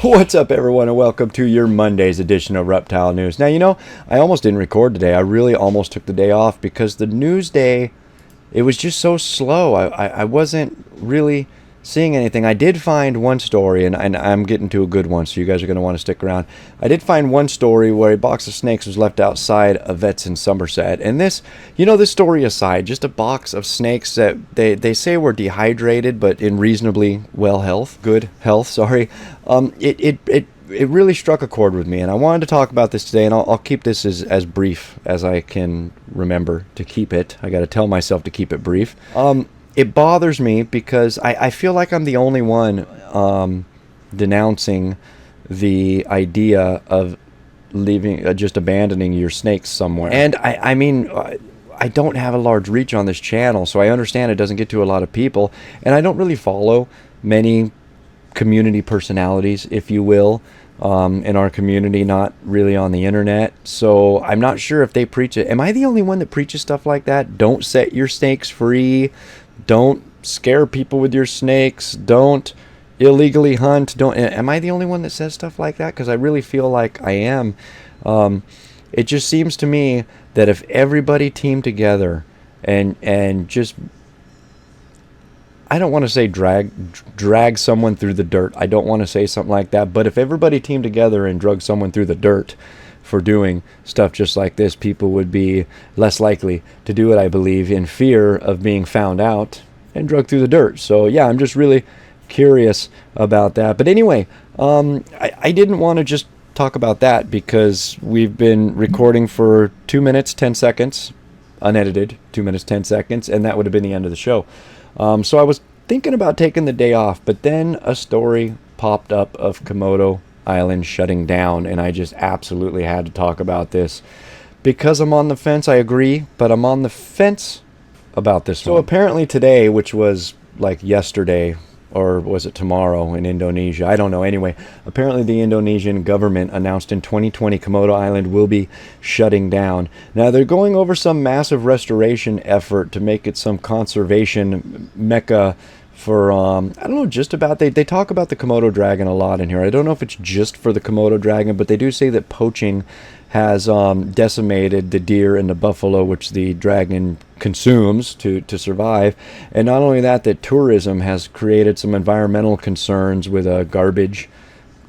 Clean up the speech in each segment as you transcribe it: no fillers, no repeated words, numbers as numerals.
What's up, everyone, and welcome to your Monday's edition of Reptile News. Now, I almost didn't record today. I really almost took the day off because the news day, it was just so slow. I wasn't really seeing anything. I did find one story, and I'm getting to a good one, so you guys are going to want to stick around. I did find one story where a box of snakes was left outside a vet's in Somerset. And this story aside, just a box of snakes that they say were dehydrated, but in reasonably good health, sorry. It really struck a chord with me, and I wanted to talk about this today, and I'll keep this as brief as I can remember to keep it. I got to tell myself to keep it brief. It bothers me because I feel like I'm the only one denouncing the idea of leaving, just abandoning your snakes somewhere. And I mean, I don't have a large reach on this channel, so I understand it doesn't get to a lot of people, and I don't really follow many community personalities, if you will, in our community, not really on the internet. So I'm not sure if they preach it. Am I the only one that preaches stuff like that? Don't set your snakes free. Don't scare people with your snakes. Don't illegally hunt. Am I the only one that says stuff like that? Because I really feel like I am. It just seems to me that if everybody teamed together and just, I don't want to say drag someone through the dirt. I don't want to say something like that. But if everybody teamed together and drug someone through the dirt for doing stuff just like this, people would be less likely to do it, I believe, in fear of being found out and drugged through the dirt. So yeah, I'm just really curious about that. But anyway, I didn't want to just talk about that because we've been recording for 2 minutes 10 seconds, unedited 2 minutes 10 seconds, and that would have been the end of the show. So I was thinking about taking the day off, but then a story popped up of Komodo Island shutting down, and I just absolutely had to talk about this because I'm on the fence. I agree, but I'm on the fence about this one. So apparently today, which was like yesterday, or was it tomorrow in Indonesia? I don't know. Anyway, apparently the Indonesian government announced in 2020 Komodo Island will be shutting down. Now they're going over some massive restoration effort to make it some conservation mecca for, I don't know, just about, they talk about the Komodo dragon a lot in here. I don't know if it's just for the Komodo dragon, but they do say that poaching has decimated the deer and the buffalo, which the dragon consumes to survive. And not only that, that tourism has created some environmental concerns with garbage,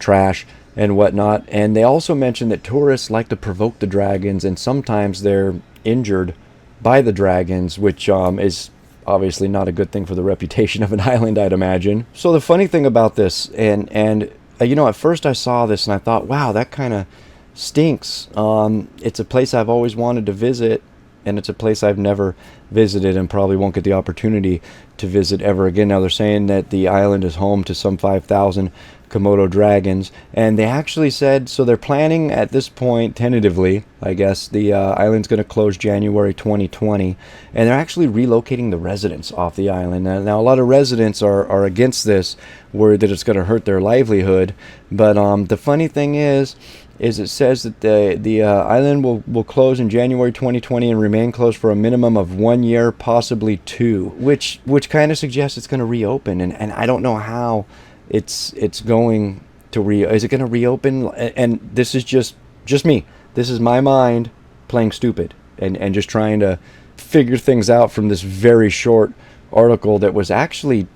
trash, and whatnot. And they also mention that tourists like to provoke the dragons, and sometimes they're injured by the dragons, which is obviously not a good thing for the reputation of an island, I'd imagine. So the funny thing about this, and at first I saw this and I thought, wow, that kind of stinks. It's a place I've always wanted to visit, and it's a place I've never visited and probably won't get the opportunity to visit ever again. Now they're saying that the island is home to some 5,000 Komodo dragons, and they actually said, so they're planning at this point, tentatively, I guess, the island's going to close January 2020, and they're actually relocating the residents off the island. Now a lot of residents are against this, worried that it's going to hurt their livelihood, but the funny thing is it says that the island will close in January 2020 and remain closed for a minimum of 1 year, possibly 2, which kind of suggests it's going to reopen, and I don't know how it's going to is it going to reopen? And this is just me. This is my mind playing stupid and just trying to figure things out from this very short article that was actually,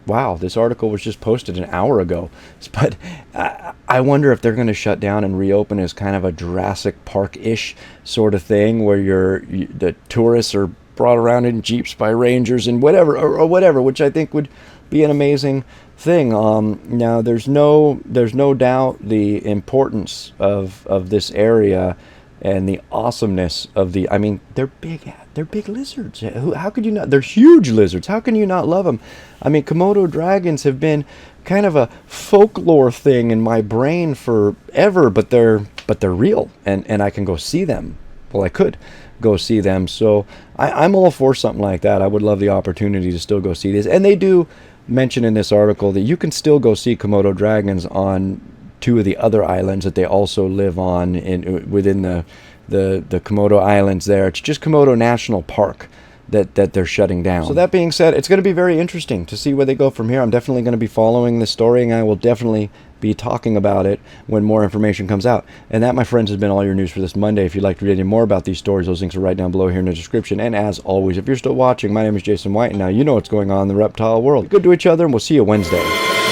wow, this article was just posted an hour ago. But I wonder if they're going to shut down and reopen as kind of a Jurassic Park-ish sort of thing, where the tourists are brought around in jeeps by rangers and whatever, or whatever, which I think would be an amazing thing. Now there's no doubt the importance of this area and the awesomeness of the, I mean, they're big lizards. How could you not? They're huge lizards. How can you not love them? I mean, Komodo dragons have been kind of a folklore thing in my brain forever, but they're real, and I can go see them. Well, I could go see them. So I'm all for something like that. I would love the opportunity to still go see these. And they do mention in this article that you can still go see Komodo dragons on 2 of the other islands that they also live on within the Komodo Islands there. It's just Komodo National Park that they're shutting down. So that being said, it's going to be very interesting to see where they go from here. I'm definitely going to be following this story, and I will definitely be be talking about it when more information comes out. And that, my friends, has been all your news for this Monday. If you'd like to read any more about these stories, those links are right down below here in the description. And as always, if you're still watching, my name is Jason White, and now you know what's going on in the reptile world. Be good to each other, and we'll see you Wednesday.